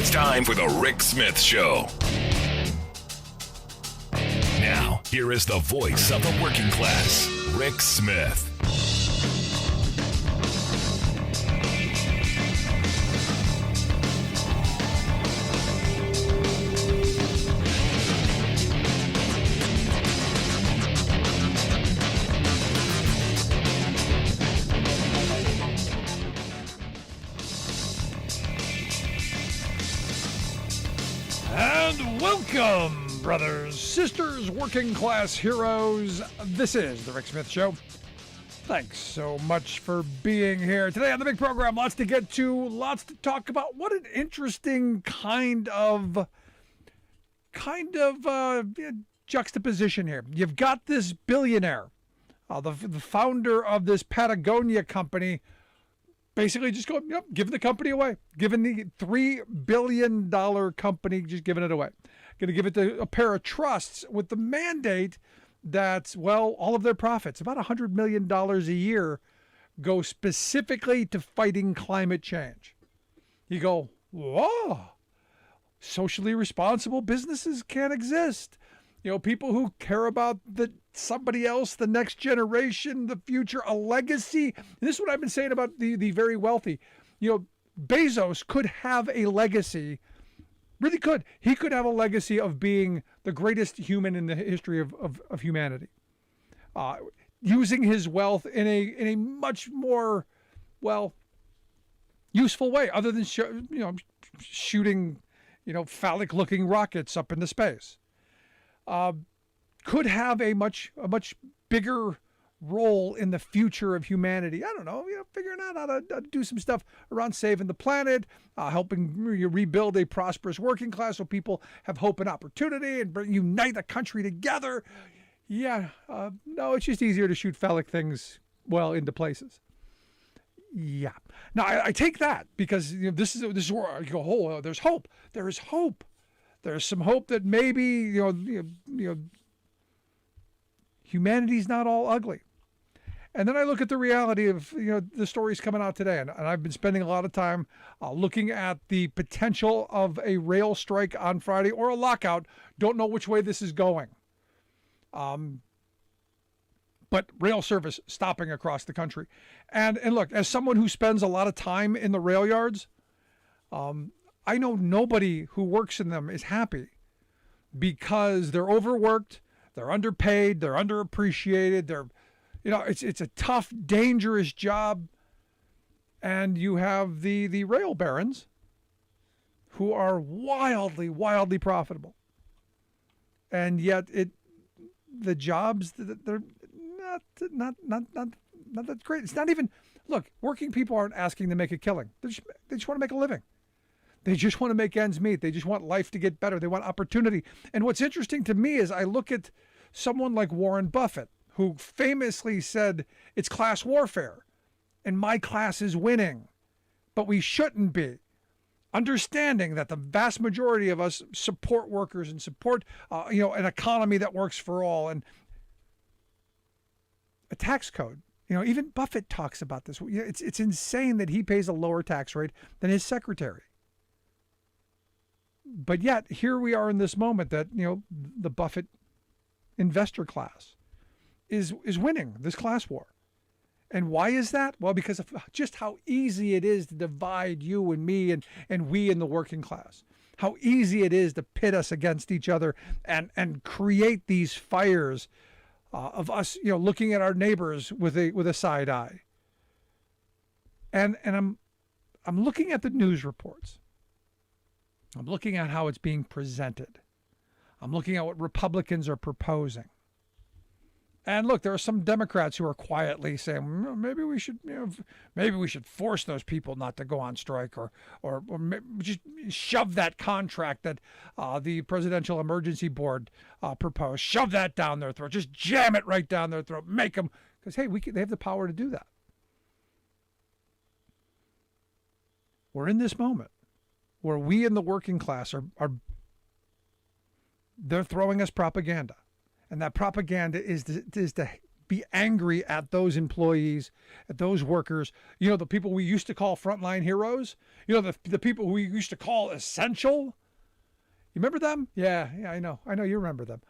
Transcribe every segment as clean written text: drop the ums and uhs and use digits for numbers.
It's time for the Rick Smith Show. Now, here is the voice of the working class, Rick Smith. And welcome, brothers, sisters, working class heroes. This is the Rick Smith Show. Thanks so much for being here. Today on the big program, lots to get to, lots to talk about. What an interesting kind of juxtaposition here. You've got this billionaire, the founder of this Patagonia company, basically just going, yep, giving the company away, giving the $3 billion company, just giving it away. Going to give it to a pair of trusts with the mandate that, well, all of their profits, about $100 million a year, go specifically to fighting climate change. You go, whoa, socially responsible businesses can't exist. You know, people who care about somebody else, the next generation, the future, a legacy. And this is what I've been saying about the very wealthy. You know, Bezos could have a legacy, really could. He could have a legacy of being the greatest human in the history of humanity. Using his wealth in a much more, well, useful way, other than shooting, phallic-looking rockets up into space. Could have a much bigger role in the future of humanity. I don't know, figuring out how to do some stuff around saving the planet, helping rebuild a prosperous working class so people have hope and opportunity and unite the country together. Yeah, no, it's just easier to shoot phallic things, well, into places. Yeah. Now, I take that because this is where I go, oh, there's hope. There is hope. There's some hope that maybe, humanity's not all ugly. And then I look at the reality of, the stories coming out today. And I've been spending a lot of time looking at the potential of a rail strike on Friday or a lockout. Don't know which way this is going. But rail service stopping across the country. And look, as someone who spends a lot of time in the rail yards, I know nobody who works in them is happy because they're overworked, they're underpaid, they're underappreciated, it's a tough, dangerous job. And you have the rail barons who are wildly, wildly profitable. And yet the jobs, they're not that great. It's not even, look, working people aren't asking to make a killing. They just want to make a living. They just want to make ends meet. They just want life to get better. They want opportunity. And what's interesting to me is I look at someone like Warren Buffett, who famously said, it's class warfare, and my class is winning. But we shouldn't be. Understanding that the vast majority of us support workers and support, an economy that works for all, and a tax code. Even Buffett talks about this. It's insane that he pays a lower tax rate than his secretary. But yet, here we are in this moment that, the Buffett investor class is winning this class war. And why is that? Well, because of just how easy it is to divide you and me and we in the working class. How easy it is to pit us against each other and create these fires of us, looking at our neighbors with a side eye. And I'm looking at the news reports. I'm looking at how it's being presented. I'm looking at what Republicans are proposing. And look, there are some Democrats who are quietly saying, maybe we should force those people not to go on strike, or just shove that contract that the Presidential Emergency Board proposed, shove that down their throat, just jam it right down their throat, make them, because hey, they have the power to do that. We're in this moment where we in the working class are they're throwing us propaganda. And that propaganda is to be angry at those employees, at those workers, the people we used to call frontline heroes, the people we used to call essential. You remember them? Yeah, I know you remember them.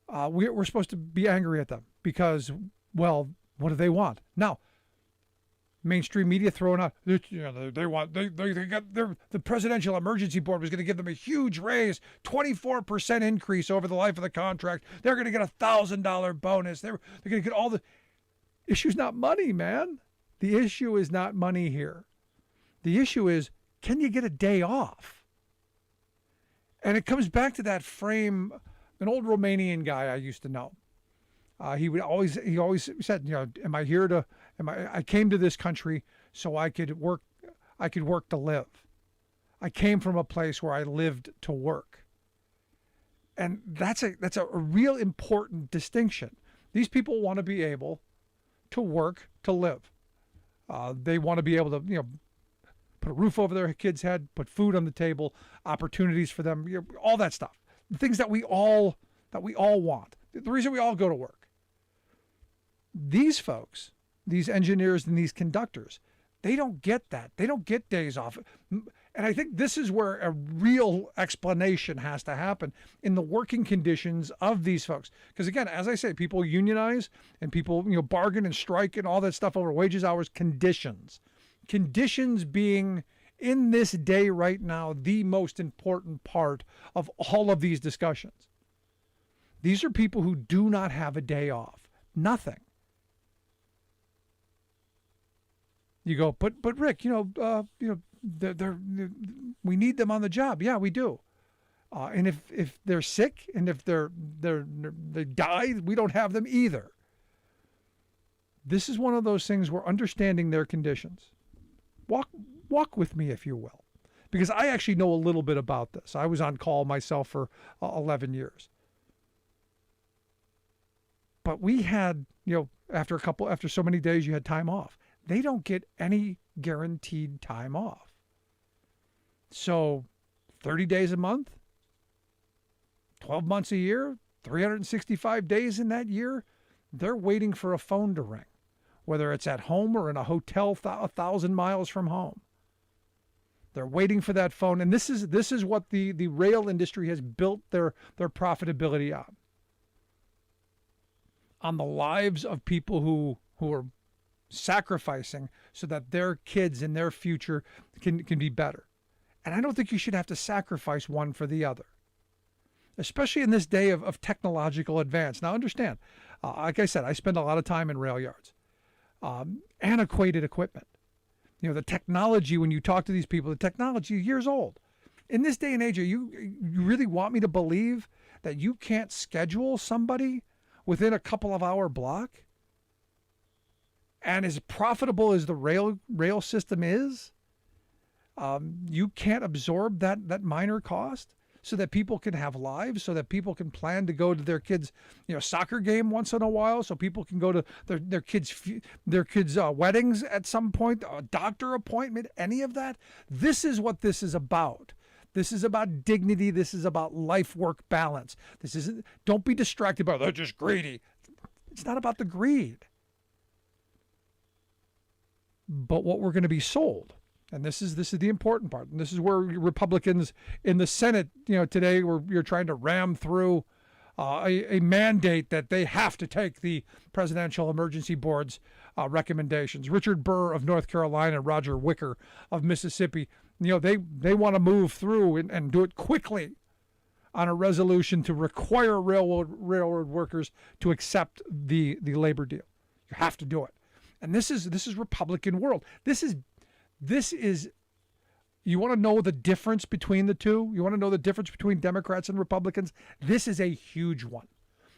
We're supposed to be angry at them because, well, what do they want? Now, mainstream media throwing out, the Presidential Emergency Board was going to give them a huge raise, 24% increase over the life of the contract. They're going to get $1,000 bonus. They're going to get all the issue's not money, man. The issue is not money here. The issue is, can you get a day off? And it comes back to that frame. An old Romanian guy I used to know. He always said, I came to this country so I could work to live. I came from a place where I lived to work. And that's a real important distinction. These people want to be able to work to live. They want to be able to, put a roof over their kid's head, put food on the table, opportunities for them, all that stuff. The things that we all want. The reason we all go to work. These folks, these engineers and these conductors, they don't get that. They don't get days off. And I think this is where a real explanation has to happen in the working conditions of these folks. Because again, as I say, people unionize and people, bargain and strike and all that stuff over wages, hours, conditions. Conditions being, in this day right now, the most important part of all of these discussions. These are people who do not have a day off. Nothing. You go, but Rick, they're we need them on the job. Yeah, we do. And if they're sick and if they die, we don't have them either. This is one of those things where understanding their conditions. Walk with me, if you will, because I actually know a little bit about this. I was on call myself for 11 years. But we had, after so many days, you had time off. They don't get any guaranteed time off. So 30 days a month, 12 months a year, 365 days in that year, they're waiting for a phone to ring, whether it's at home or in a hotel 1,000 miles from home. They're waiting for that phone. And this is what the rail industry has built their profitability on the lives of people who are sacrificing so that their kids and their future can be better. And I don't think you should have to sacrifice one for the other, especially in this day of technological advance. Now understand, like I said, I spend a lot of time in rail yards. Antiquated equipment. The technology, when you talk to these people, the technology is years old. In this day and age, you really want me to believe that you can't schedule somebody within a couple of hour block? And as profitable as the rail system is, you can't absorb that minor cost so that people can have lives, so that people can plan to go to their kids' soccer game once in a while, so people can go to their kids' weddings at some point, a doctor appointment, any of that. This is what this is about. This is about dignity. This is about life-work balance. Don't be distracted by, they're just greedy. It's not about the greed. But what we're going to be sold, and this is the important part, and this is where Republicans in the Senate, today, you're trying to ram through a mandate that they have to take the Presidential Emergency Board's recommendations. Richard Burr of North Carolina, Roger Wicker of Mississippi, they want to move through and do it quickly on a resolution to require railroad workers to accept the labor deal. You have to do it. And this is Republican world. This is you want to know the difference between the two? You want to know the difference between Democrats and Republicans? This is a huge one.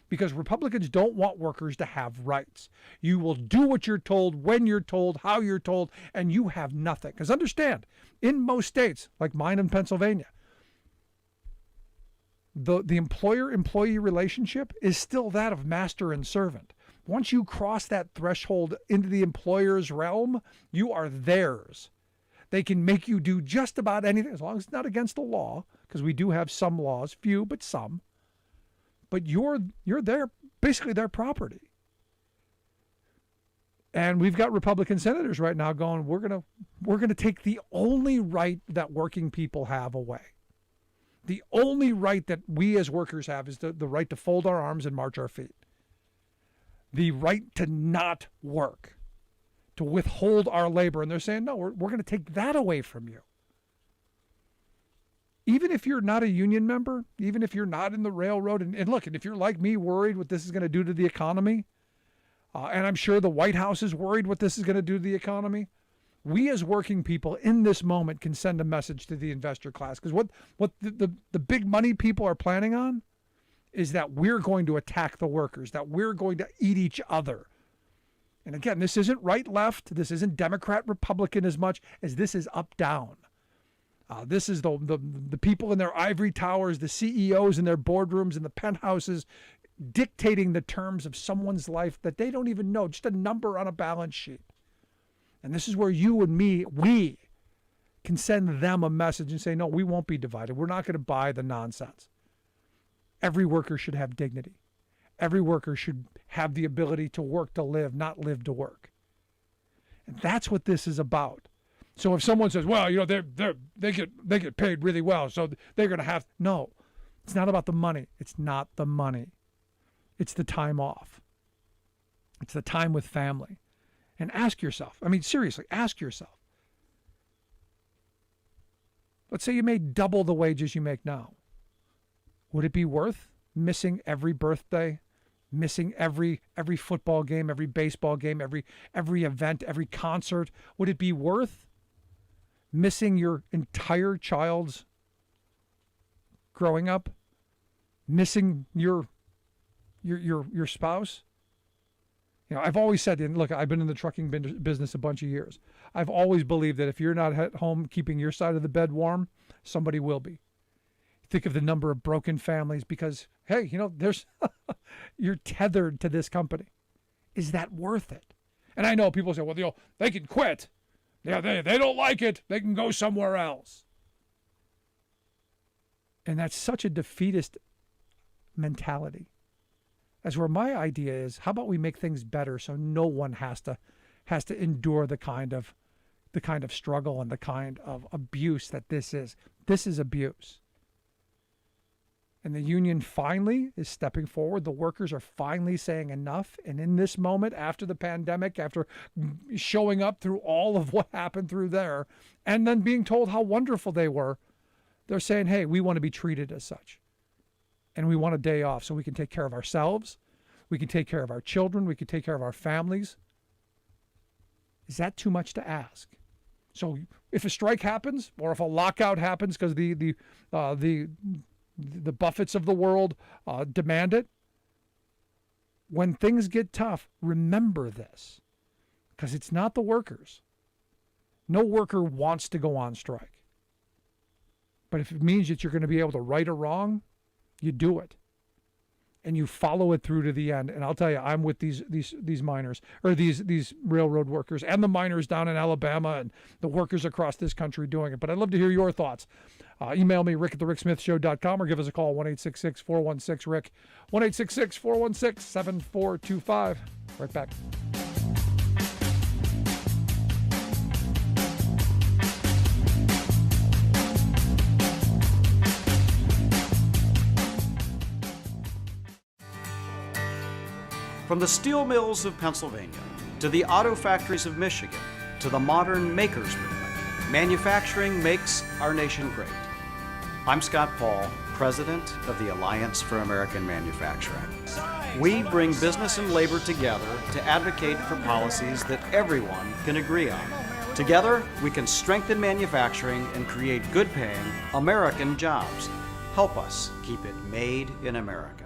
Because Republicans don't want workers to have rights. You will do what you're told, when you're told, how you're told, and you have nothing. Because understand, in most states, like mine in Pennsylvania, the employer-employee relationship is still that of master and servant. Once you cross that threshold into the employer's realm, you are theirs. They can make you do just about anything, as long as it's not against the law, because we do have some laws, few, but some. But you're basically their property. And we've got Republican senators right now going, we're gonna take the only right that working people have away. The only right that we as workers have is the right to fold our arms and march our feet. The right to not work, to withhold our labor. And they're saying, no, we're going to take that away from you. Even if you're not a union member, even if you're not in the railroad, and look, and if you're like me, worried what this is going to do to the economy, and I'm sure the White House is worried what this is going to do to the economy, we as working people in this moment can send a message to the investor class. Because what the big money people are planning on is that we're going to attack the workers, that we're going to eat each other. And again, this isn't right-left. This isn't Democrat-Republican as much as this is up-down. This is the people in their ivory towers, the CEOs in their boardrooms and the penthouses dictating the terms of someone's life that they don't even know, just a number on a balance sheet. And this is where you and me, we can send them a message and say, no, we won't be divided. We're not going to buy the nonsense. Every worker should have dignity. Every worker should have the ability to work to live, not live to work. And that's what this is about. So if someone says, well, they get paid really well, so they're going to have, no, it's not about the money. It's not the money. It's the time off. It's the time with family. And ask yourself, I mean, seriously, ask yourself. Let's say you made double the wages you make now. Would it be worth missing every birthday, missing every football game, every baseball game, every event, every concert? Would it be worth missing your entire child's growing up, missing your spouse? You know, I've always said, and look, I've been in the trucking business a bunch of years. I've always believed that if you're not at home keeping your side of the bed warm, somebody will be. Think of the number of broken families because, hey, there's you're tethered to this company. Is that worth it? And I know people say, well, they can quit. Yeah, they don't like it. They can go somewhere else. And that's such a defeatist mentality. That's where my idea is, how about we make things better so no one has to endure the kind of struggle and the kind of abuse that this is. This is abuse. And the union finally is stepping forward. The workers are finally saying enough. And in this moment, after the pandemic, after showing up through all of what happened through there, and then being told how wonderful they were, they're saying, hey, we want to be treated as such. And we want a day off so we can take care of ourselves. We can take care of our children. We can take care of our families. Is that too much to ask? So if a strike happens or if a lockout happens because the Buffetts of the world demand it, when things get tough, remember this, because it's not the workers. No worker wants to go on strike. But if it means that you're going to be able to right a wrong, you do it. And you follow it through to the end. And I'll tell you, I'm with these miners, or these railroad workers, and the miners down in Alabama, and the workers across this country doing it. But I'd love to hear your thoughts. Email me, rick@thericksmithshow.com, or give us a call, 1-866-416-RICK, 1-866-416-7425. Right back. From the steel mills of Pennsylvania, to the auto factories of Michigan, to the modern makers movement, manufacturing makes our nation great. I'm Scott Paul, president of the Alliance for American Manufacturing. We bring business and labor together to advocate for policies that everyone can agree on. Together, we can strengthen manufacturing and create good-paying American jobs. Help us keep it made in America.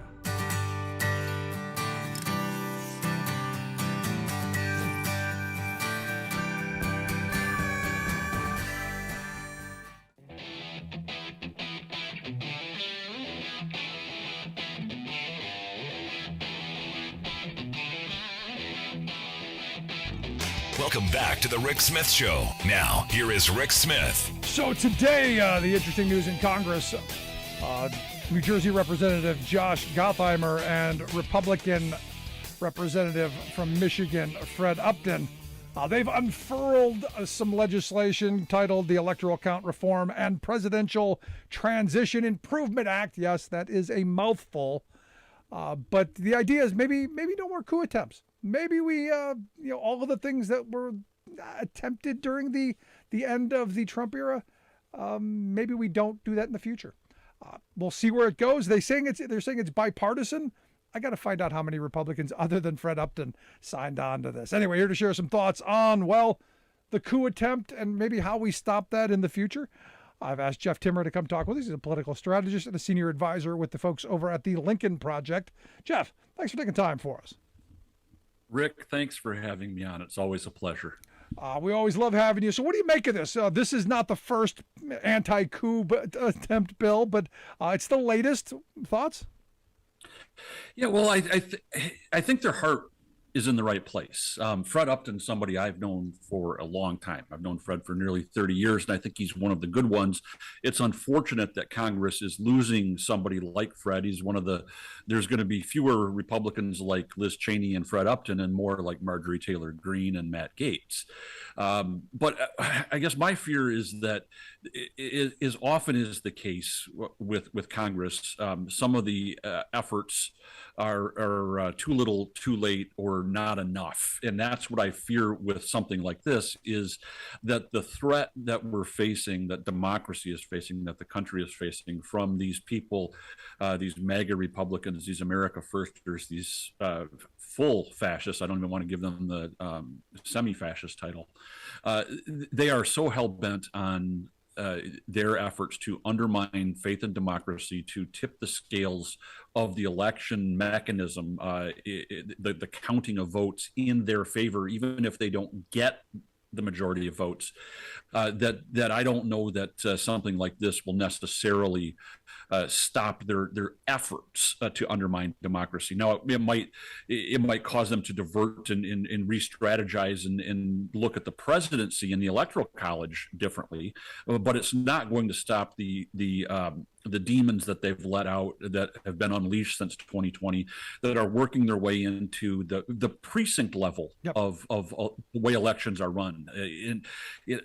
Welcome back to the Rick Smith Show. Now, here is Rick Smith. So today, the interesting news in Congress, New Jersey Representative Josh Gottheimer and Republican Representative from Michigan, Fred Upton. They've unfurled some legislation titled the Electoral Count Reform and Presidential Transition Improvement Act. Yes, that is a mouthful. But the idea is maybe no more coup attempts. Maybe we, all of the things that were attempted during the end of the Trump era, maybe we don't do that in the future. We'll see where it goes. They're saying it's bipartisan. I got to find out how many Republicans other than Fred Upton signed on to this. Anyway, here to share some thoughts on, the coup attempt and maybe how we stop that in the future. I've asked Jeff Timmer to come talk with us. He's a political strategist and a senior advisor with the folks over at the Lincoln Project. Jeff, thanks for taking time for us. Rick, thanks for having me on. It's always a pleasure. We always love having you. So what do you make of this? This is not the first anti-coup attempt bill, but it's the latest. Thoughts? Yeah, well, I think their heart is in the right place. Fred Upton, somebody I've known for a long time. I've known Fred for nearly 30 years, and I think he's one of the good ones. It's unfortunate that Congress is losing somebody like Fred. He's there's going to be fewer Republicans like Liz Cheney and Fred Upton and more like Marjorie Taylor Greene and Matt Gaetz. But I guess my fear is that as often is the case with Congress, some of the efforts are too little, too late, or not enough. And that's what I fear with something like this, is that the threat that we're facing, that democracy is facing, that the country is facing from these people, these MAGA Republicans, these America Firsters, these full fascists, I don't even want to give them the semi-fascist title, they are so hell-bent on their efforts to undermine faith in democracy, to tip the scales of the election mechanism, the counting of votes in their favor, even if they don't get the majority of votes, that I don't know that something like this will necessarily stop their efforts to undermine democracy. Now, it might cause them to divert and re-strategize and look at the presidency and the electoral college differently, but it's not going to stop the demons that they've let out, that have been unleashed since 2020, that are working their way into the precinct level of the way elections are run. And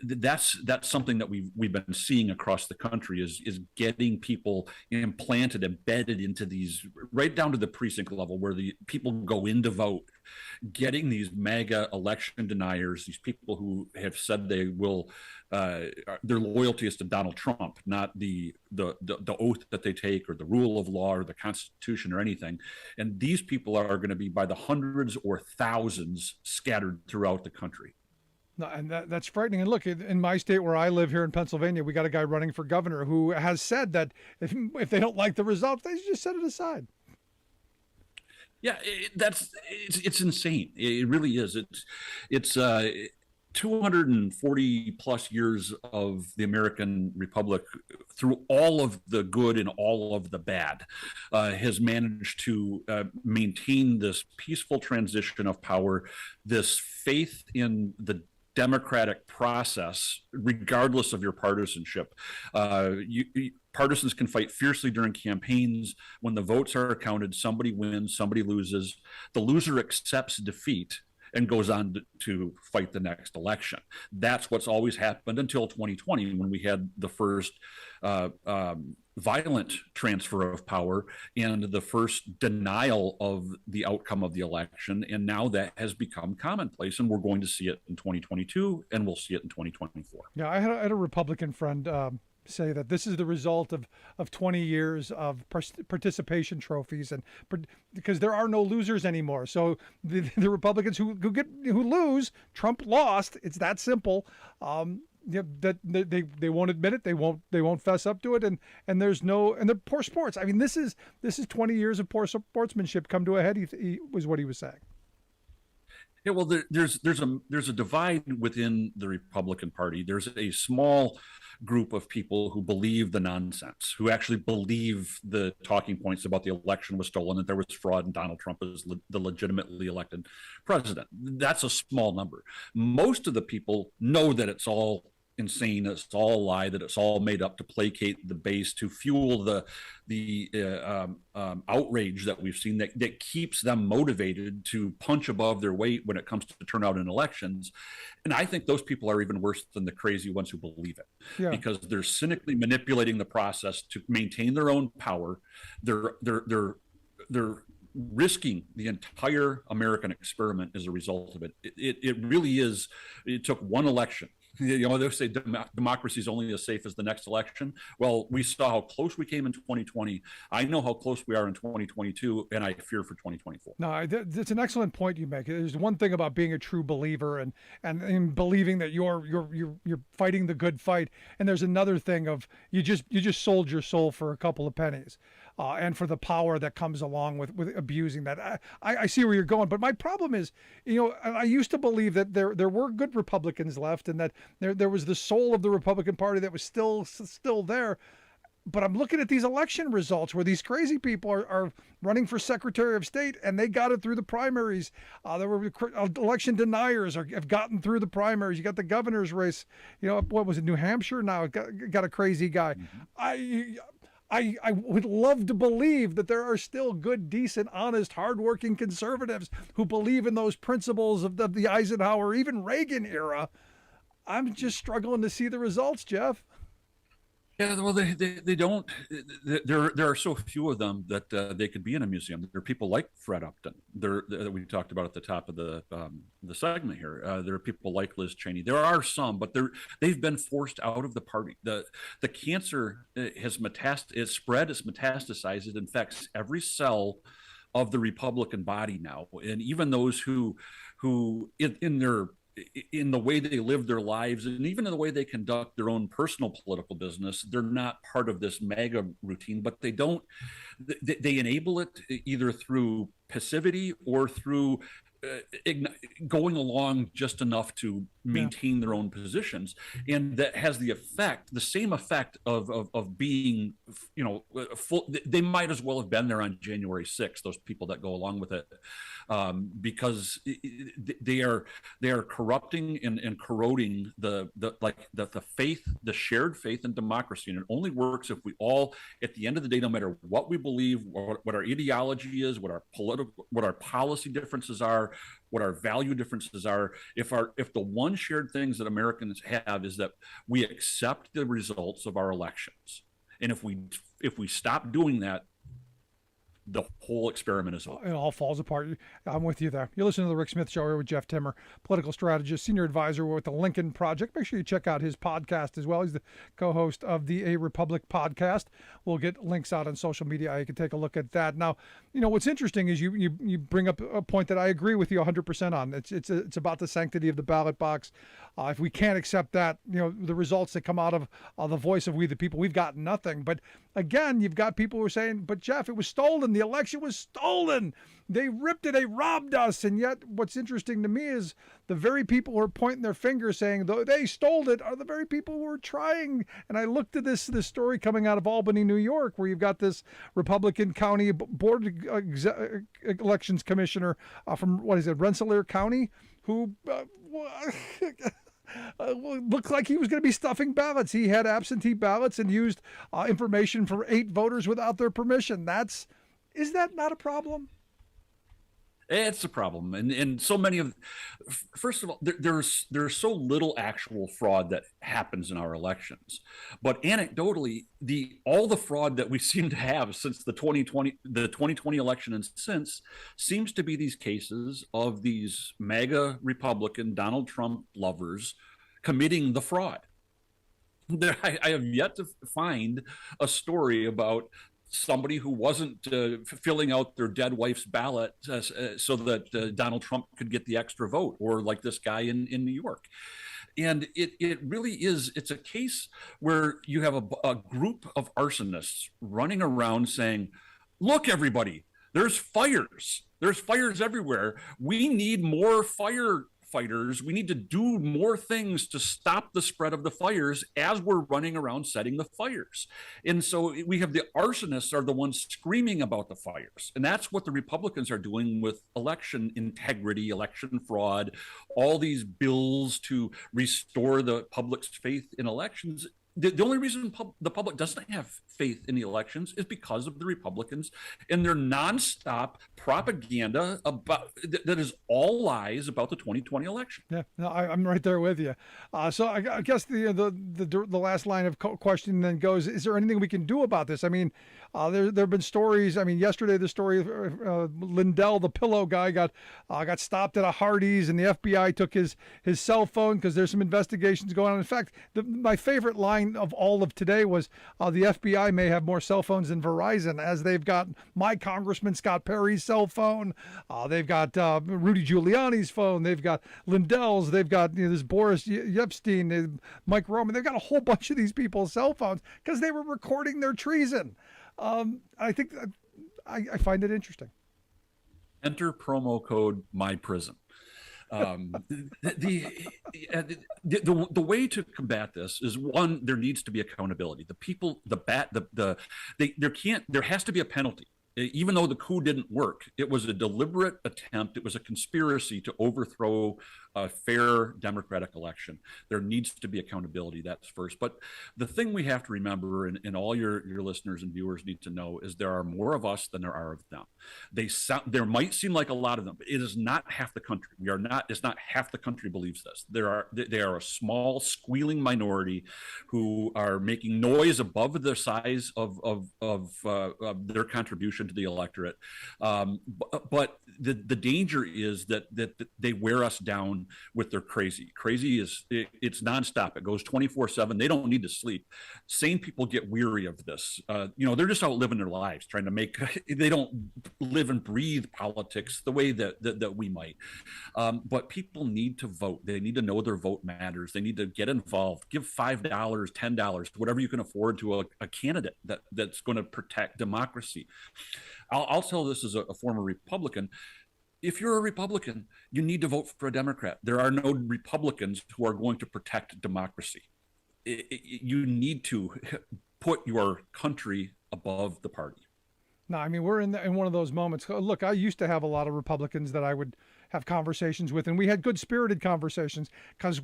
that's something that we've been seeing across the country, is getting people implanted, embedded into these, right down to the precinct level where the people go in to vote, getting these MAGA election deniers, these people who have said they will, their loyalty is to Donald Trump, not the oath that they take, or the rule of law, or the Constitution, or anything. And these people are going to be by the hundreds or thousands scattered throughout the country. No, and that's frightening. And look, in my state where I live here in Pennsylvania, we got a guy running for governor who has said that if they don't like the results, they just set it aside. Yeah, it's insane. It really is. It's 240 plus years of the American Republic, through all of the good and all of the bad, has managed to maintain this peaceful transition of power, this faith in the democratic process, regardless of your partisanship. Partisans can fight fiercely during campaigns. When the votes are counted, somebody wins, somebody loses. The loser accepts defeat and goes on to fight the next election. That's what's always happened until 2020, when we had the first violent transfer of power and the first denial of the outcome of the election. And now that has become commonplace, and we're going to see it in 2022, and we'll see it in 2024. Yeah, I had a Republican friend say that this is the result of 20 years of participation trophies, and because there are no losers anymore. So the Republicans who lose, Trump lost. It's that simple. That they won't admit it. They won't fess up to it. And there's no, and the poor sports. I mean, this is 20 years of poor sportsmanship come to a head. He was what he was saying. Yeah, well, there's a divide within the Republican Party. There's a small group of people who believe the nonsense, who actually believe the talking points about the election was stolen, that there was fraud, and Donald Trump is the legitimately elected president. That's a small number. Most of the people know that it's all insane, it's all a lie, that it's all made up to placate the base, to fuel the outrage that we've seen, that keeps them motivated to punch above their weight when it comes to turnout in elections. And I think those people are even worse than the crazy ones who believe it, because they're cynically manipulating the process to maintain their own power. They're risking the entire American experiment as a result of it. It really is. It took one election. They say democracy is only as safe as the next election. Well, we saw how close we came in 2020. I know how close we are in 2022, and I fear for 2024. No, it's an excellent point you make. There's one thing about being a true believer and believing that you're fighting the good fight, and there's another thing of you just sold your soul for a couple of pennies. And for the power that comes along with abusing that. I see where you're going, but my problem is, I used to believe that there were good Republicans left, and that there was the soul of the Republican Party that was still there. But I'm looking at these election results where these crazy people are running for Secretary of State, and they got it through the primaries. There were election deniers have gotten through the primaries. You got the governor's race. What was it, New Hampshire? Now it got a crazy guy. Mm-hmm. I would love to believe that there are still good, decent, honest, hardworking conservatives who believe in those principles of the Eisenhower, even Reagan era. I'm just struggling to see the results, Jeff. Yeah, well, they don't. There are so few of them that they could be in a museum. There are people like Fred Upton, that we talked about at the top of the segment here. There are people like Liz Cheney. There are some, but they've been forced out of the party. The cancer has spread, it's metastasized, it infects every cell of the Republican body now, and even those who in the way they live their lives, and even in the way they conduct their own personal political business, they're not part of this MAGA routine, but they enable it either through passivity or through going along just enough to maintain their own positions. And that has the same effect of being, full. They might as well have been there on January 6th, those people that go along with it, because they are corrupting and corroding the faith, the shared faith in democracy. And it only works if we all, at the end of the day, no matter what we believe, what our ideology is, what our policy differences are, what our value differences are, if the one shared things that Americans have is that we accept the results of our elections, and if we stop doing that, the whole experiment is over. It all falls apart. I'm with you there. You're listening to the Rick Smith Show here with Jeff Timmer, political strategist, senior advisor with the Lincoln Project. Make sure you check out his podcast as well. He's the co-host of the A Republic podcast. We'll get links out on social media. You can take a look at that. Now, what's interesting is you bring up a point that I agree with you 100% on. It's about the sanctity of the ballot box. If we can't accept that, the results that come out of the voice of we the people, we've got nothing. But again, you've got people who are saying, but Jeff, it was stolen. The election was stolen. They ripped it. They robbed us. And yet what's interesting to me is the very people who are pointing their finger saying they stole it are the very people who are trying. And I looked at this story coming out of Albany, New York, where you've got this Republican county board elections commissioner from, Rensselaer County, who looked like he was going to be stuffing ballots. He had absentee ballots and used information from 8 voters without their permission. Is that not a problem? It's a problem, and so many of. First of all, there's so little actual fraud that happens in our elections, but anecdotally, all the fraud that we seem to have since the 2020 election and since seems to be these cases of these MAGA Republican Donald Trump lovers committing the fraud. I have yet to find a story about somebody who wasn't filling out their dead wife's ballot so that Donald Trump could get the extra vote, or like this guy in New York. And it really is, it's a case where you have a group of arsonists running around saying, look, everybody, there's fires everywhere. We need more firefighters. firefighters. We need to do more things to stop the spread of the fires as we're running around setting the fires. And so we have the arsonists are the ones screaming about the fires. And that's what the Republicans are doing with election integrity, election fraud, all these bills to restore the public's faith in elections. The only reason the public doesn't have faith in the elections is because of the Republicans and their nonstop propaganda about that is all lies about the 2020 election. Yeah, no, I'm right there with you. So I guess the last line of question then goes: is there anything we can do about this? I mean, there have been stories. I mean, yesterday the story of Lindell, the pillow guy, got stopped at a Hardee's, and the FBI took his cell phone because there's some investigations going on. In fact, my favorite line of all of today was the FBI may have more cell phones than Verizon, as they've got my Congressman Scott Perry's cell phone, they've got Rudy Giuliani's phone, they've got Lindell's, they've got this Boris Epstein, Mike Roman, they've got a whole bunch of these people's cell phones because they were recording their treason. I think I find it interesting. Enter promo code MyPrison. The way to combat this is, one, there needs to be accountability. The people, there has to be a penalty. Even though the coup didn't work, it was a deliberate attempt. It was a conspiracy to overthrow a fair democratic election. There needs to be accountability. That's first. But the thing we have to remember, and all your listeners and viewers need to know, is there are more of us than there are of them. There might seem like a lot of them, but it is not half the country. It's not half the country believes this. They are a small, squealing minority who are making noise above the size of their contribution to the electorate. But the danger is that they wear us down with their crazy. It's nonstop. It goes 24/7. They don't need to sleep. Sane people get weary of this. They're just out living their lives, trying to make. They don't live and breathe politics the way that we might. But people need to vote. They need to know their vote matters. They need to get involved. Give $5, $10, whatever you can afford to a candidate that's going to protect democracy. I'll tell this as a former Republican. If you're a Republican, you need to vote for a Democrat. There are no Republicans who are going to protect democracy. You need to put your country above the party. No, I mean, we're in one of those moments. Look, I used to have a lot of Republicans that I would have conversations with, and we had good-spirited conversations because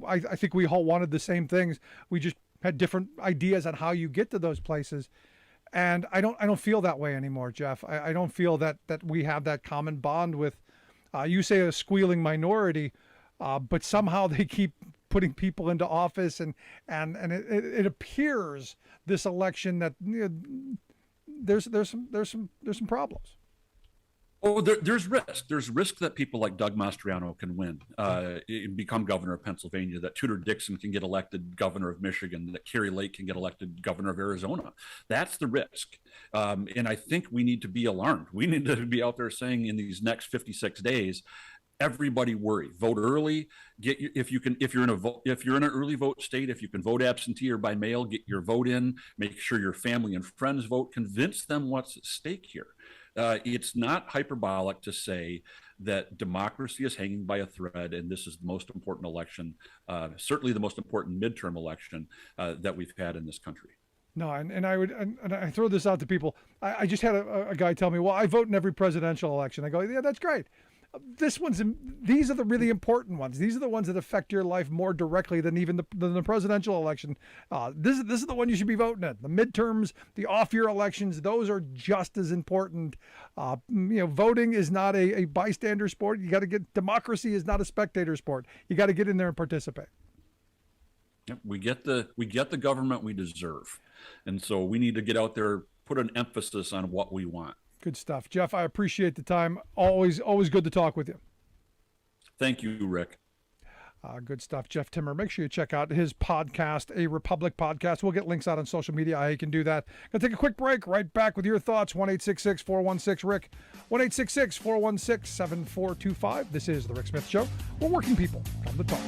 I think we all wanted the same things. We just had different ideas on how you get to those places. And I don't feel that way anymore, Jeff. I don't feel that we have that common bond with, you say, a squealing minority, but somehow they keep putting people into office, and it appears this election that there's some problems. Oh, there's risk. There's risk that people like Doug Mastriano can win, become governor of Pennsylvania, that Tudor Dixon can get elected governor of Michigan, that Kerry Lake can get elected governor of Arizona. That's the risk. And I think we need to be alarmed. We need to be out there saying in these next 56 days, everybody worry. Vote early. If you're in an early vote state, if you can vote absentee or by mail, get your vote in. Make sure your family and friends vote. Convince them what's at stake here. It's not hyperbolic to say that democracy is hanging by a thread, and this is the most important election, certainly the most important midterm election that we've had in this country. No, and I throw this out to people. I just had a guy tell me, well, I vote in every presidential election. I go, yeah, that's great. These are the really important ones. These are the ones that affect your life more directly than even the presidential election. This is the one you should be voting in. The midterms, the off-year elections, those are just as important. Voting is not a bystander sport. You got to get. Democracy is not a spectator sport. You got to get in there and participate. Yep, we get the government we deserve, and so we need to get out there, put an emphasis on what we want. Good stuff. Jeff, I appreciate the time. Always good to talk with you. Thank you, Rick. Good stuff. Jeff Timmer. Make sure you check out his podcast, A Republic Podcast. We'll get links out on social media how you can do that. Going to take a quick break. Right back with your thoughts. 1-866-416-RICK. 1-866-416-7425. This is The Rick Smith Show, where working people come to talk.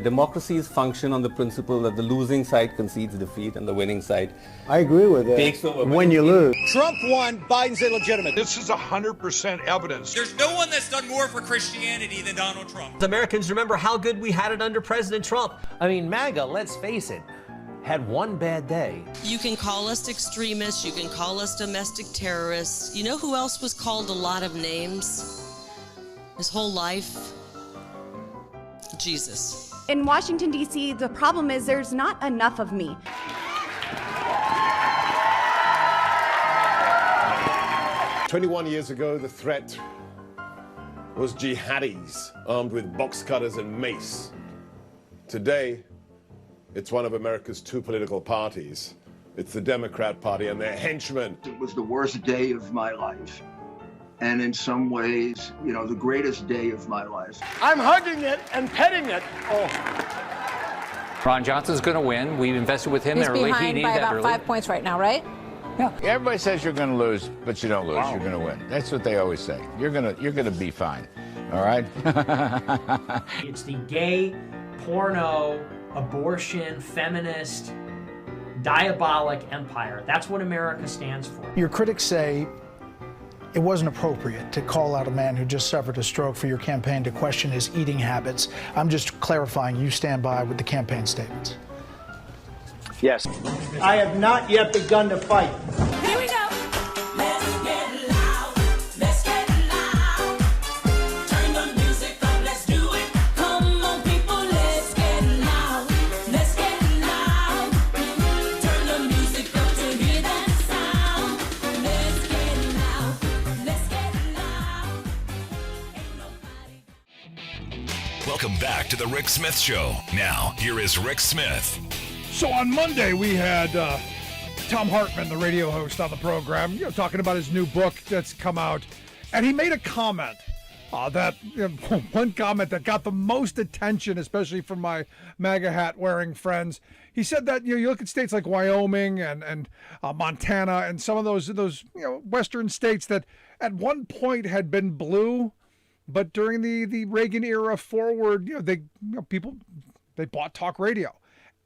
Democracies function on the principle that the losing side concedes defeat and the winning side I agree with that. takes over. When you lose. Trump won, Biden's illegitimate. This is 100% evidence. There's no one that's done more for Christianity than Donald Trump. Americans remember how good we had it under President Trump. I mean, MAGA, let's face it, had one bad day. You can call us extremists, you can call us domestic terrorists. You know who else was called a lot of names his whole life? Jesus. In Washington, D.C., the problem is there's not enough of me. "21 years ago, the threat was jihadis armed with box cutters and mace. Today, it's one of America's two political parties. It's the Democrat Party and their henchmen." It was the worst day of my life. And in some ways, you know, the greatest day of my life. I'm hugging it and petting it. Oh. Ron Johnson's going to win. We've invested with him He's early. behind He by needed that about early. 5 points right now, right? Yeah. Everybody says you're going to lose, but you don't lose. You're going to win. That's what they always say. You're going to be fine. All right? It's the gay, porno, abortion, feminist, diabolic empire. That's what America stands for. Your critics say it wasn't appropriate to call out a man who just suffered a stroke for your campaign to question his eating habits. I'm just clarifying you stand by with the campaign statements. Yes. I have not yet begun to fight. Here we go. Let's get loud. Let's get loud. Turn the music up. Let's do it. Come on, people. Let's get loud. Let's get loud. Turn the music up to hear that sound. Let's get loud. Let's get loud. Ain't nobody. Welcome back to the Rick Smith Show. Now, here is Rick Smith. So on Monday, we had Tom Hartman, the radio host on the program, talking about his new book that's come out. And he made a comment one comment that got the most attention, especially from my MAGA hat wearing friends. He said that, you look at states like Wyoming and Montana and some of those western states that at one point had been blue, but during the Reagan era forward, people bought talk radio.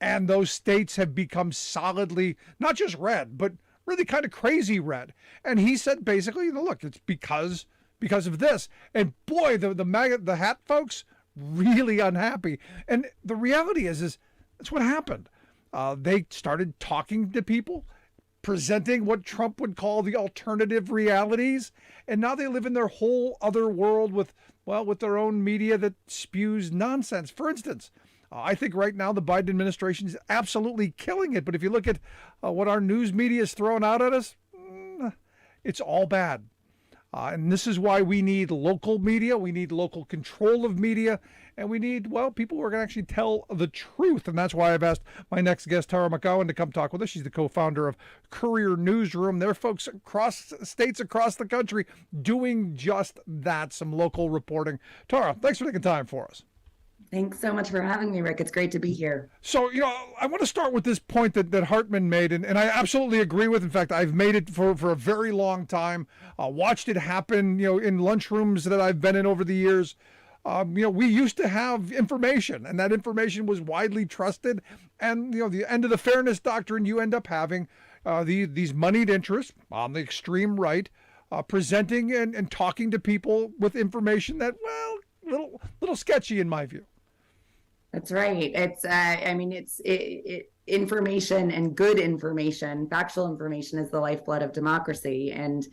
And those states have become solidly, not just red, but really kind of crazy red. And he said, basically, look, it's because of this. And boy, the hat folks, really unhappy. And the reality is that's what happened. They started talking to people, presenting what Trump would call the alternative realities. And now they live in their whole other world with their own media that spews nonsense. For instance, I think right now the Biden administration is absolutely killing it. But if you look at what our news media is throwing out at us, it's all bad. And this is why we need local media. We need local control of media. And we need, people who are going to actually tell the truth. And that's why I've asked my next guest, Tara McGowan, to come talk with us. She's the co-founder of Courier Newsroom. There are folks across states across the country doing just that, some local reporting. Tara, thanks for taking time for us. Thanks so much for having me, Rick. It's great to be here. So, I want to start with this point that Hartman made, and I absolutely agree with. In fact, I've made it for a very long time, watched it happen, in lunchrooms that I've been in over the years. We used to have information, and that information was widely trusted. And, the end of the fairness doctrine, you end up having these moneyed interests on the extreme right presenting and talking to people with information that, little sketchy in my view. That's right. It's, information and good information, factual information is the lifeblood of democracy. And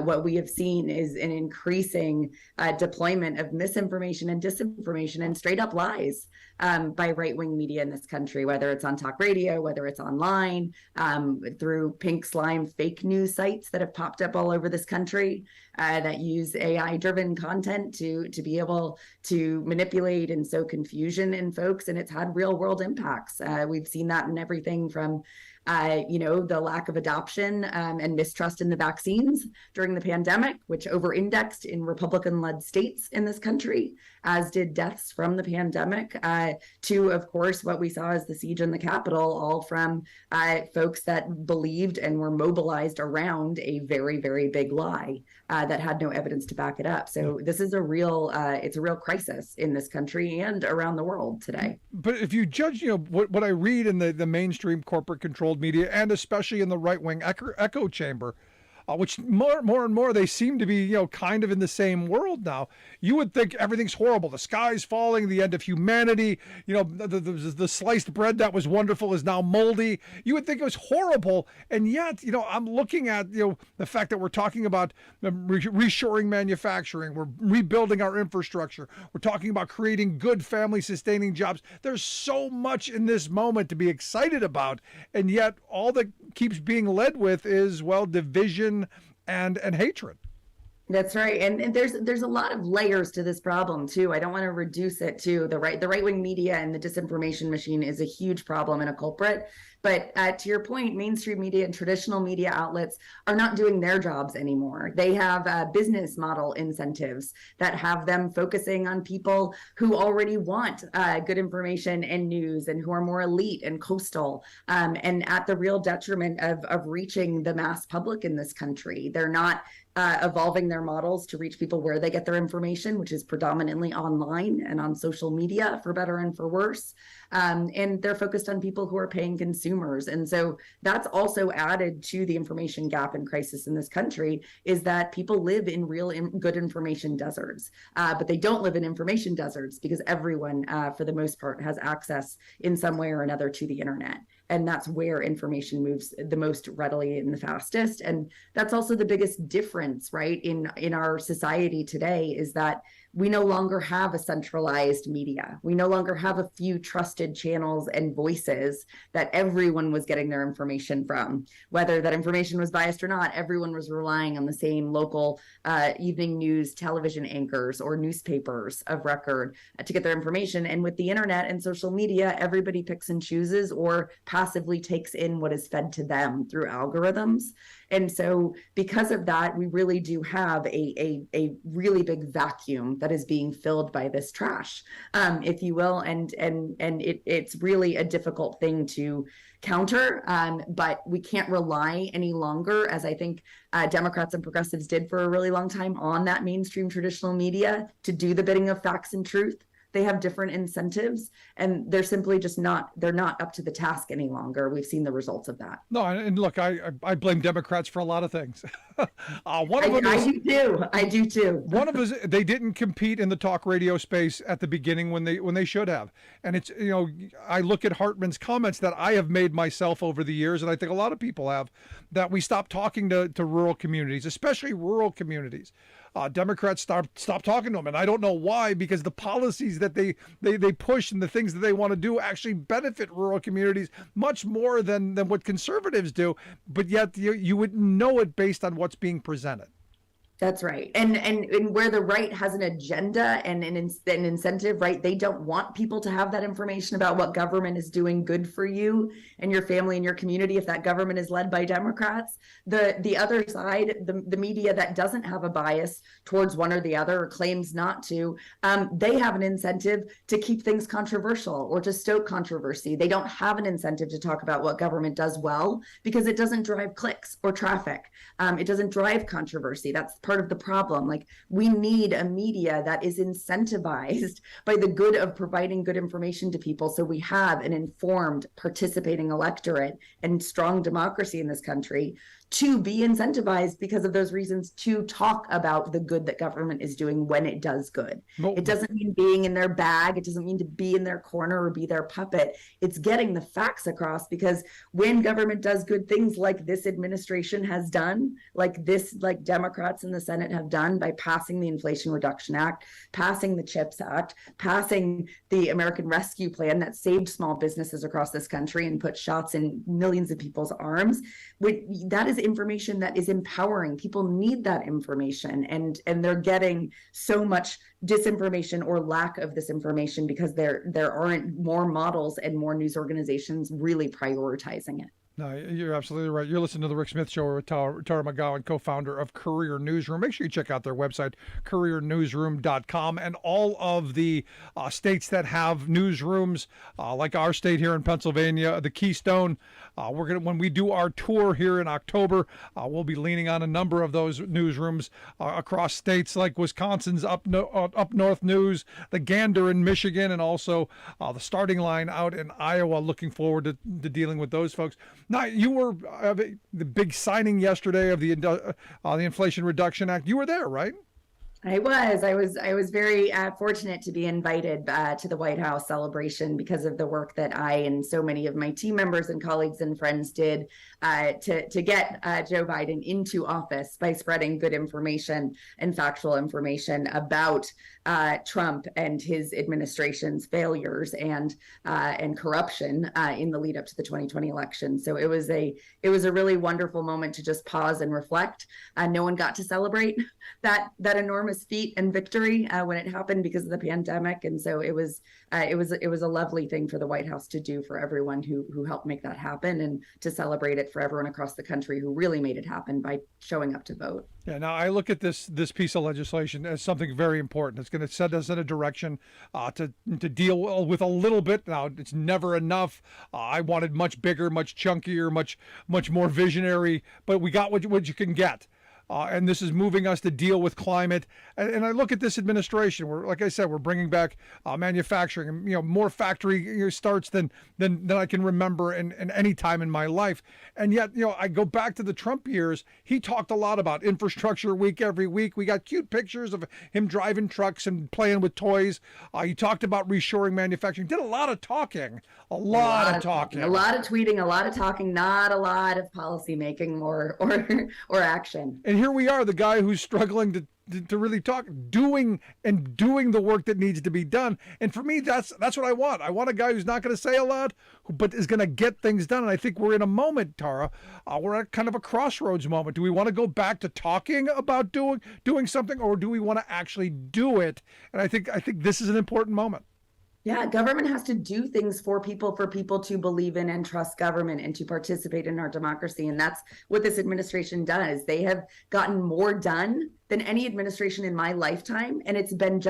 what we have seen is an increasing deployment of misinformation and disinformation and straight up lies by right-wing media in this country, whether it's on talk radio, whether it's online, through pink slime fake news sites that have popped up all over this country that use AI-driven content to be able to manipulate and sow confusion in folks. And it's had real-world impacts. We've seen that in everything from The lack of adoption and mistrust in the vaccines during the pandemic, which over-indexed in Republican-led states in this country, as did deaths from the pandemic, to, of course, what we saw as the siege in the Capitol, all from folks that believed and were mobilized around a very, very big lie that had no evidence to back it up. So this is it's a real crisis in this country and around the world today. But if you judge, what I read in the mainstream corporate controlled media, and especially in the right-wing echo chamber, which more and more they seem to be, kind of in the same world now. You would think everything's horrible. The sky's falling, the end of humanity. The sliced bread that was wonderful is now moldy. You would think it was horrible, and yet, I'm looking at the fact that we're talking about reshoring manufacturing. We're rebuilding our infrastructure. We're talking about creating good family-sustaining jobs. There's so much in this moment to be excited about, and yet all that keeps being led with is, division and hatred. That's right. And there's a lot of layers to this problem too. I don't want to reduce it to the right-wing media, and the disinformation machine is a huge problem and a culprit. But to your point, mainstream media and traditional media outlets are not doing their jobs anymore. They have business model incentives that have them focusing on people who already want good information and news, and who are more elite and coastal, and at the real detriment of reaching the mass public in this country. They're not evolving their models to reach people where they get their information, which is predominantly online and on social media, for better and for worse. And they're focused on people who are paying consumers. And so that's also added to the information gap and crisis in this country, is that people live in real good information deserts, but they don't live in information deserts because everyone, for the most part, has access in some way or another to the internet. And that's where information moves the most readily and the fastest. And that's also the biggest difference, right, in our society today, is that we no longer have a centralized media. We no longer have a few trusted channels and voices that everyone was getting their information from. Whether that information was biased or not, everyone was relying on the same local evening news television anchors or newspapers of record to get their information. And with the internet and social media, everybody picks and chooses or passively takes in what is fed to them through algorithms. And so because of that, we really do have a really big vacuum that is being filled by this trash, if you will. And it's really a difficult thing to counter, but we can't rely any longer, as I think Democrats and progressives did for a really long time, on that mainstream traditional media to do the bidding of facts and truth. They have different incentives, and they're simply just they're not up to the task any longer. We've seen the results of that. No, and look, I blame Democrats for a lot of things. I do too. One of us, they didn't compete in the talk radio space at the beginning when they should have. And it's, I look at Hartman's comments that I have made myself over the years, and I think a lot of people have, that we stopped talking to rural communities, especially rural communities. Democrats stop talking to them, and I don't know why, because the policies that they push and the things that they want to do actually benefit rural communities much more than what conservatives do, but yet you wouldn't know it based on what's being presented. That's right. And where the right has an agenda and an incentive, right? They don't want people to have that information about what government is doing good for you and your family and your community if that government is led by Democrats. The other side, the media that doesn't have a bias towards one or the other or claims not to, they have an incentive to keep things controversial or to stoke controversy. They don't have an incentive to talk about what government does well because it doesn't drive clicks or traffic. It doesn't drive controversy. That's part of the problem. Like, we need a media that is incentivized by the good of providing good information to people, so we have an informed, participating electorate and strong democracy in this country, to be incentivized because of those reasons to talk about the good that government is doing when it does good. It doesn't mean being in their bag. It doesn't mean to be in their corner or be their puppet. It's getting the facts across, because when government does good things like this administration has done, like Democrats in the Senate have done by passing the Inflation Reduction Act, passing the CHIPS Act, passing the American Rescue Plan that saved small businesses across this country and put shots in millions of people's arms, that is information that is empowering. People need that information, and they're getting so much disinformation or lack of this information because there aren't more models and more news organizations really prioritizing it. No, you're absolutely right. You're listening to the Rick Smith Show with Tara McGowan, co-founder of Career Newsroom. Make sure you check out their website, careernewsroom.com, and all of the states that have newsrooms, like our state here in Pennsylvania, the Keystone. When we do our tour here in October, we'll be leaning on a number of those newsrooms across states like Wisconsin's Up North News, the Gander in Michigan, and also the Starting Line out in Iowa. Looking forward to dealing with those folks. Now, you were the big signing yesterday of the Inflation Reduction Act. You were there, right? I was very fortunate to be invited to the White House celebration because of the work that I and so many of my team members and colleagues and friends did to get Joe Biden into office by spreading good information and factual information about Trump and his administration's failures and corruption in the lead up to the 2020 election. So it was a really wonderful moment to just pause and reflect. No one got to celebrate that enormous feat and victory when it happened because of the pandemic, and so it was a lovely thing for the White House to do for everyone who helped make that happen, and to celebrate it for everyone across the country who really made it happen by showing up to vote. Yeah, now I look at this piece of legislation as something very important. It's going to set us in a direction to deal with a little bit. Now, it's never enough. I wanted much bigger, much chunkier, much more visionary, but we got what you can get. And this is moving us to deal with climate. And I look at this administration. Like I said, we're bringing back manufacturing, and more factory starts than I can remember in any time in my life. And yet, I go back to the Trump years. He talked a lot about infrastructure week every week. We got cute pictures of him driving trucks and playing with toys. He talked about reshoring manufacturing. Did a lot of talking, a lot of talking, a lot of tweeting, a lot of talking, not a lot of policy making or action. And here we are, the guy who's struggling to really talk, doing the work that needs to be done. And for me, that's what I want. I want a guy who's not going to say a lot, but is going to get things done. And I think we're in a moment, Tara. We're at kind of a crossroads moment. Do we want to go back to talking about doing something, or do we want to actually do it? And I think this is an important moment. Yeah, government has to do things for people to believe in and trust government and to participate in our democracy. And that's what this administration does. They have gotten more done than any administration in my lifetime. And it's been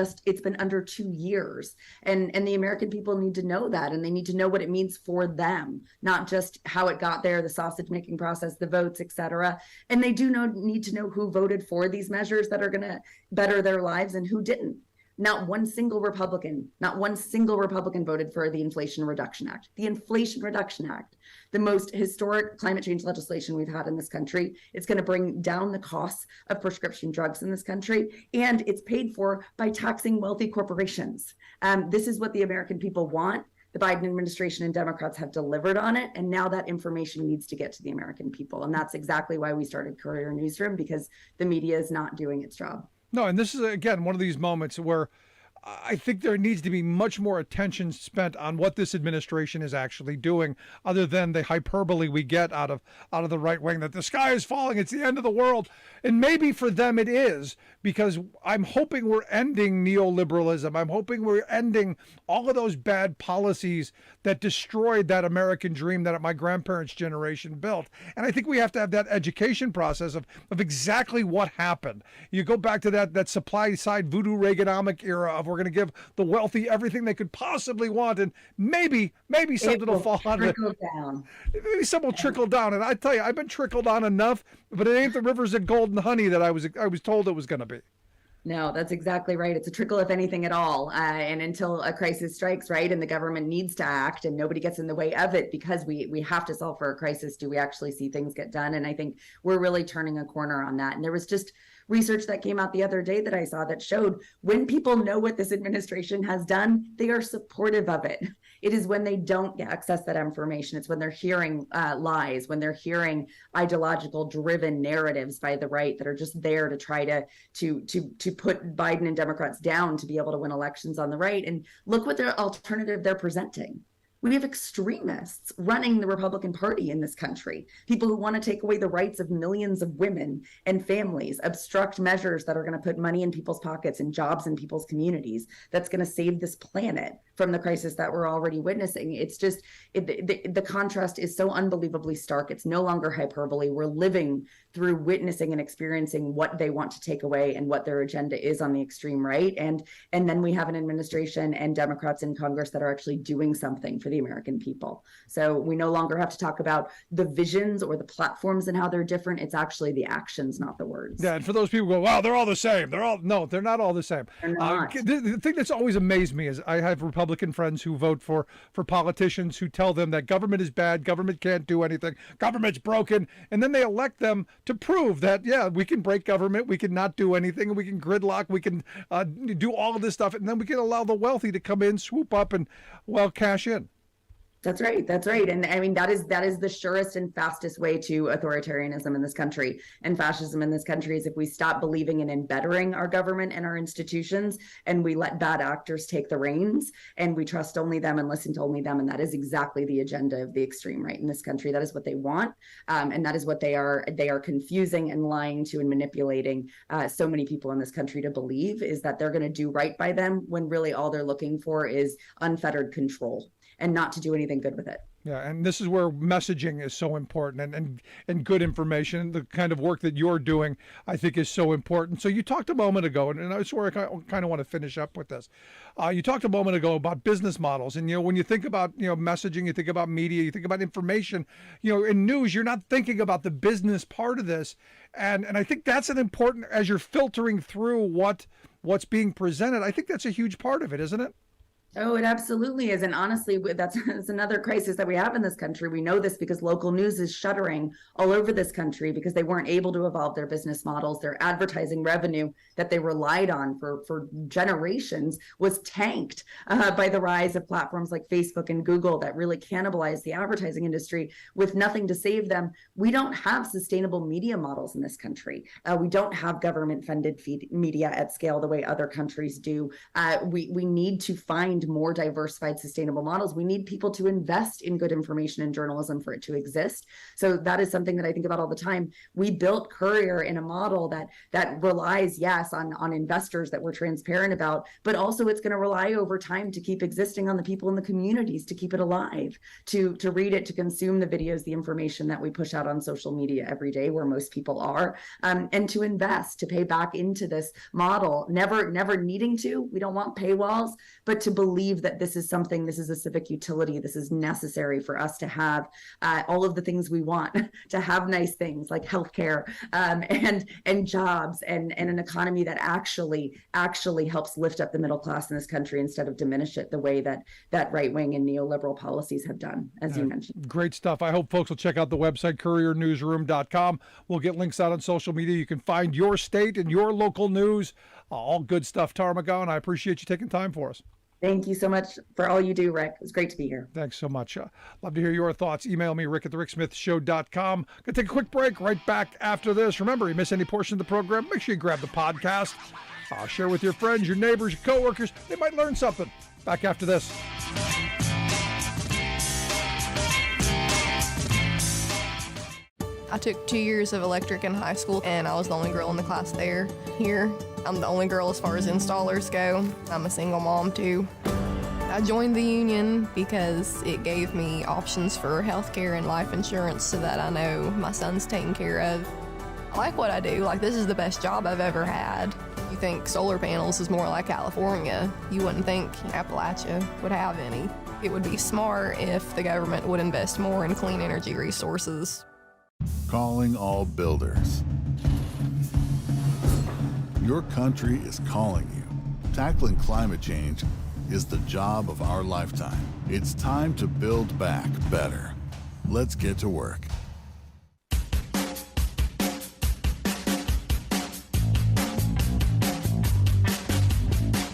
under 2 years. And the American people need to know that. And they need to know what it means for them, not just how it got there, the sausage making process, the votes, et cetera. And they need to know who voted for these measures that are going to better their lives and who didn't. Not one single Republican voted for the Inflation Reduction Act. The Inflation Reduction Act, the most historic climate change legislation we've had in this country. It's going to bring down the costs of prescription drugs in this country, and it's paid for by taxing wealthy corporations. This is what the American people want. The Biden administration and Democrats have delivered on it, and now that information needs to get to the American people. And that's exactly why we started Career Newsroom, because the media is not doing its job. No, and this is, again, one of these moments where I think there needs to be much more attention spent on what this administration is actually doing, other than the hyperbole we get out of the right wing that the sky is falling, it's the end of the world. And maybe for them it is, because I'm hoping we're ending neoliberalism. I'm hoping we're ending all of those bad policies that destroyed that American dream that my grandparents' generation built. And I think we have to have that education process of exactly what happened. You go back to that supply side voodoo Reaganomic era of we're going to give the wealthy everything they could possibly want, and maybe something will fall out of it. Maybe something will trickle down. And I tell you, I've been trickled on enough, but it ain't the rivers of gold and honey that I was told it was going to be. No, that's exactly right. It's a trickle, if anything at all. And until a crisis strikes, right, and the government needs to act and nobody gets in the way of it, because we have to solve for a crisis, do we actually see things get done? And I think we're really turning a corner on that. And there was just research that came out the other day that I saw that showed when people know what this administration has done, they are supportive of it. It is when they don't access that information. It's when they're hearing lies, when they're hearing ideological driven narratives by the right that are just there to try to put Biden and Democrats down to be able to win elections on the right. And look what their alternative they're presenting. We have extremists running the Republican Party in this country, people who want to take away the rights of millions of women and families, obstruct measures that are going to put money in people's pockets and jobs in people's communities, that's going to save this planet. from the crisis that we're already witnessing. It's just, the contrast is so unbelievably stark. It's no longer hyperbole. We're living through witnessing and experiencing what they want to take away and what their agenda is on the extreme right. And then we have an administration and Democrats in Congress that are actually doing something for the American people. So we no longer have to talk about the visions or the platforms and how they're different. It's actually the actions, not the words. Yeah, and for those people who go, wow, they're all the same. No, they're not all the same. They're not. The thing that's always amazed me is I have Republican friends who vote for politicians who tell them that government is bad, government can't do anything, government's broken, and then they elect them to prove that, yeah, we can break government, we can not do anything, we can gridlock, we can do all of this stuff, and then we can allow the wealthy to come in, swoop up, and, well, cash in. That's right. That's right. And I mean, that is the surest and fastest way to authoritarianism in this country and fascism in this country is if we stop believing in embettering our government and our institutions and we let bad actors take the reins and we trust only them and listen to only them. And that is exactly the agenda of the extreme right in this country. That is what they want. And that is what they are confusing and lying to and manipulating so many people in this country to believe is that they're going to do right by them when really all they're looking for is unfettered control and not to do anything good with it. Yeah, and this is where messaging is so important and good information. The kind of work that you're doing, I think, is so important. So you talked a moment ago, and I swear I kind of want to finish up with this. You talked a moment ago about business models. And, when you think about, messaging, you think about media, you think about information, in news, you're not thinking about the business part of this. And I think that's an important, as you're filtering through what's being presented, I think that's a huge part of it, isn't it? Oh, it absolutely is. And honestly, that's another crisis that we have in this country. We know this because local news is shuttering all over this country because they weren't able to evolve their business models. Their advertising revenue that they relied on for generations was tanked by the rise of platforms like Facebook and Google that really cannibalized the advertising industry with nothing to save them. We don't have sustainable media models in this country. We don't have government-funded media at scale the way other countries do. We need to find more diversified, sustainable models. We need people to invest in good information and journalism for it to exist. So that is something that I think about all the time. We built Courier in a model that relies, yes, on investors that we're transparent about, but also it's going to rely over time to keep existing on the people in the communities, to keep it alive, to read it, to consume the videos, the information that we push out on social media every day, where most people are, and to invest, to pay back into this model, never needing to. We don't want paywalls, but to believe that this is a civic utility. This is necessary for us to have all of the things we want, to have nice things like healthcare and jobs and an economy that actually helps lift up the middle class in this country instead of diminish it the way that right-wing and neoliberal policies have done, as you mentioned. Great stuff. I hope folks will check out the website, couriernewsroom.com. We'll get links out on social media. You can find your state and your local news. All good stuff, Tara McGowan. I appreciate you taking time for us. Thank you so much for all you do, Rick. It's great to be here. Thanks so much. Love to hear your thoughts. Email me, rick@thericksmithshow.com. Gonna take a quick break. Right back after this. Remember, you miss any portion of the program, make sure you grab the podcast. Share with your friends, your neighbors, your coworkers. They might learn something. Back after this. I took 2 years of electric in high school, and I was the only girl in the class there. Here, I'm the only girl as far as installers go. I'm a single mom, too. I joined the union because it gave me options for healthcare and life insurance so that I know my son's taken care of. I like what I do. This is the best job I've ever had. You think solar panels is more like California. You wouldn't think Appalachia would have any. It would be smart if the government would invest more in clean energy resources. Calling all builders. Your country is calling you. Tackling climate change is the job of our lifetime. It's time to build back better. Let's get to work.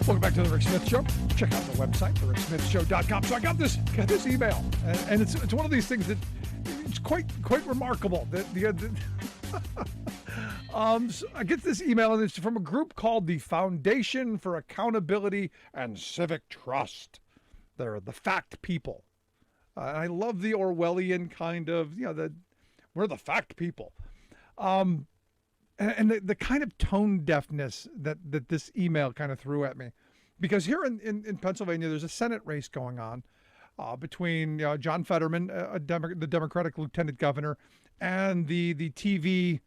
Welcome back to The Rick Smith Show. Check out the website, thericksmithshow.com. So I got this email, and it's one of these things that it's quite remarkable. So I get this email, and it's from a group called the Foundation for Accountability and Civic Trust. They're the fact people. And I love the Orwellian kind of, we're the fact people. And the kind of tone deafness that this email kind of threw at me. because here in Pennsylvania, there's a Senate race going on between John Fetterman, the Democratic lieutenant governor, and the TV,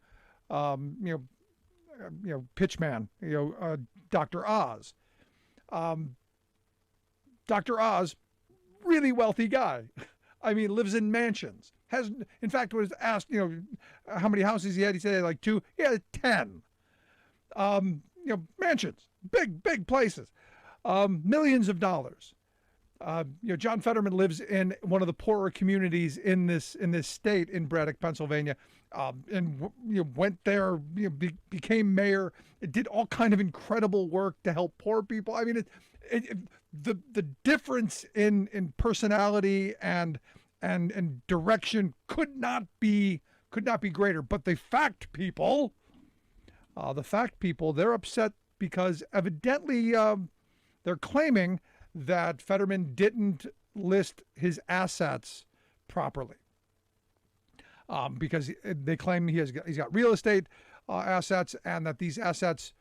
pitchman, Dr. Oz. Dr. Oz, really wealthy guy. I mean, lives in mansions. In fact, was asked, how many houses he had. He said like 2. He had 10. Mansions, big places, millions of dollars. John Fetterman lives in one of the poorer communities in this state, in Braddock, Pennsylvania, and went there, became mayor, did all kind of incredible work to help poor people. I mean, the difference in personality and direction could not be greater. But the fact people, they're upset because evidently they're claiming that Fetterman didn't list his assets properly, because they claim he's got real estate assets, and that these assets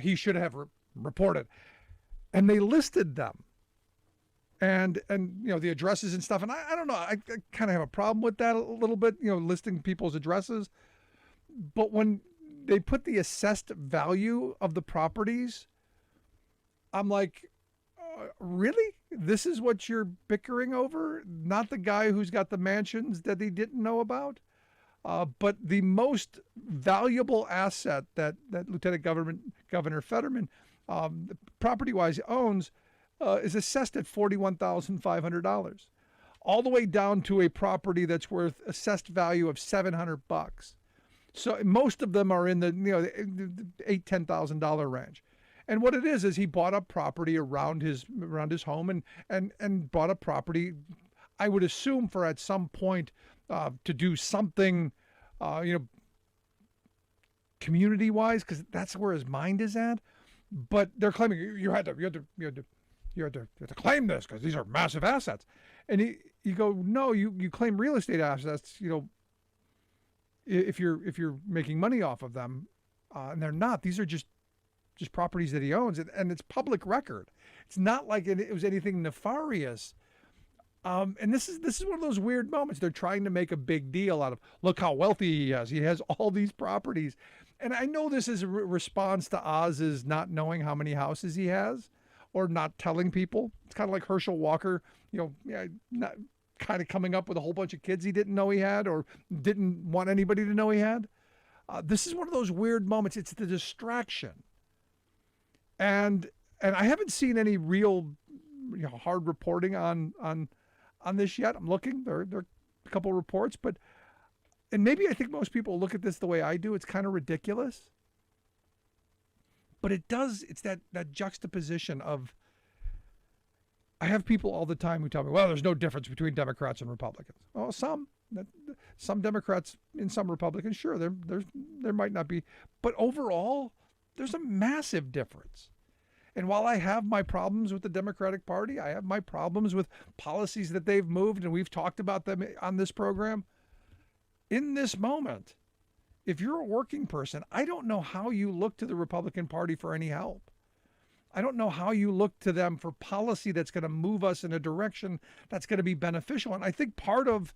he should have reported, and they listed them, and the addresses and stuff. And I don't know, I kind of have a problem with that a little bit, listing people's addresses. But when they put the assessed value of the properties, I'm like, really? This is what you're bickering over? Not the guy who's got the mansions that he didn't know about, but the most valuable asset that Lieutenant Governor Fetterman, property-wise, owns, is assessed at $41,500, all the way down to a property that's worth assessed value of $700. So most of them are in the $8,000-$10,000 range. And what it is he bought up property around his home and bought up property, I would assume, for at some point to do something, community wise, because that's where his mind is at. But they're claiming you had to claim this because these are massive assets. And you go, no, you claim real estate assets, if you're making money off of them, and they're not. These are just properties that he owns, and it's public record. It's not like it was anything nefarious. And this is one of those weird moments. They're trying to make a big deal out of, look how wealthy he is. He has all these properties. And I know this is a response to Oz's not knowing how many houses he has, or not telling people. It's kind of like Herschel Walker, not kind of coming up with a whole bunch of kids he didn't know he had, or didn't want anybody to know he had. This is one of those weird moments. It's the distraction. And I haven't seen any real hard reporting on this yet. I'm looking. There are a couple of reports, and maybe I think most people look at this the way I do. It's kind of ridiculous. But it's that juxtaposition of, I have people all the time who tell me, well, there's no difference between Democrats and Republicans. Oh, some Democrats and some Republicans, sure, there might not be. But overall, there's a massive difference. And while I have my problems with the Democratic Party, I have my problems with policies that they've moved, and we've talked about them on this program. In this moment, if you're a working person, I don't know how you look to the Republican Party for any help. I don't know how you look to them for policy that's going to move us in a direction that's going to be beneficial. And I think part of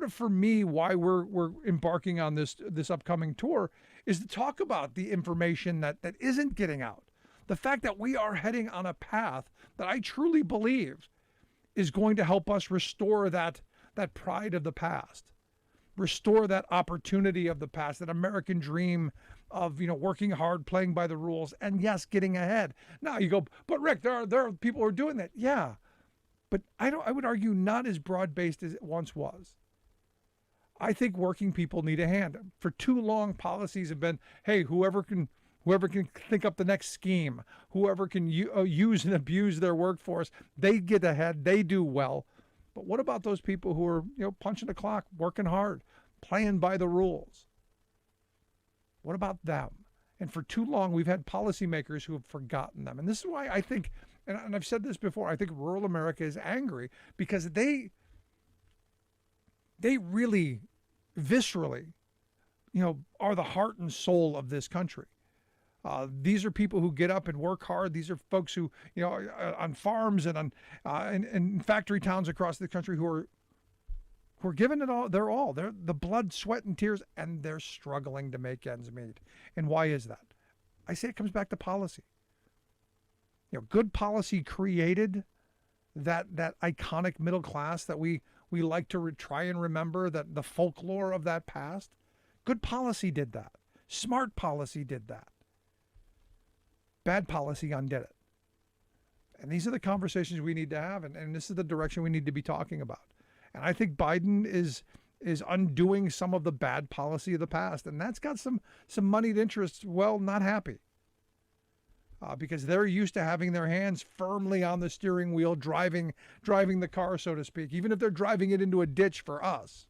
for me why we're embarking on this upcoming tour is to talk about the information that isn't getting out. The fact that we are heading on a path that I truly believe is going to help us restore that pride of the past, restore that opportunity of the past, that American dream of, working hard, playing by the rules, and yes, getting ahead. Now you go, but Rick, there are people who are doing that. Yeah, but I would argue not as broad-based as it once was. I think working people need a hand. For too long, policies have been, hey, whoever can think up the next scheme, whoever can use and abuse their workforce, they get ahead, they do well. But what about those people who are, punching the clock, working hard, playing by the rules? What about them? And for too long, we've had policymakers who have forgotten them. And this is why I think, and I've said this before, I think rural America is angry because they really viscerally, are the heart and soul of this country. These are people who get up and work hard. These are folks who, are on farms and in factory towns across the country who are giving it all. They're the blood, sweat, and tears, and they're struggling to make ends meet. And why is that? I say it comes back to policy. Good policy created that iconic middle class that we like to try and remember, that the folklore of that past. Good policy did that. Smart policy did that. Bad policy undid it. And these are the conversations we need to have, and this is the direction we need to be talking about. And I think Biden is undoing some of the bad policy of the past, and that's got some moneyed interests, not happy. Because they're used to having their hands firmly on the steering wheel, driving the car, so to speak, even if they're driving it into a ditch for us.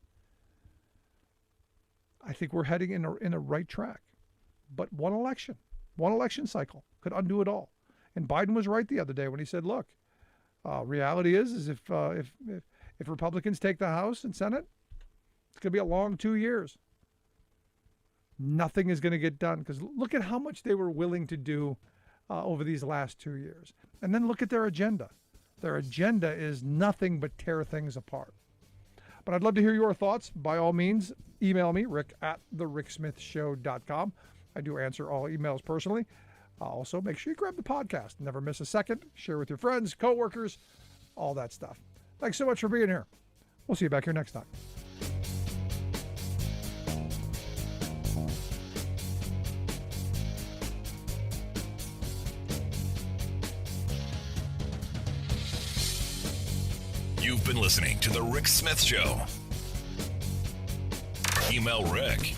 I think we're heading in a right track. But one election cycle could undo it all. And Biden was right the other day when he said, look, reality is if Republicans take the House and Senate, it's going to be a long 2 years. Nothing is going to get done, because look at how much they were willing to do over these last 2 years. And then look at their agenda. Their agenda is nothing but tear things apart. But I'd love to hear your thoughts. By all means, email me, rick@thericksmithshow.com. I do answer all emails personally. Also, make sure you grab the podcast. Never miss a second. Share with your friends, coworkers, all that stuff. Thanks so much for being here. We'll see you back here next time. You've been listening to The Rick Smith Show. Email Rick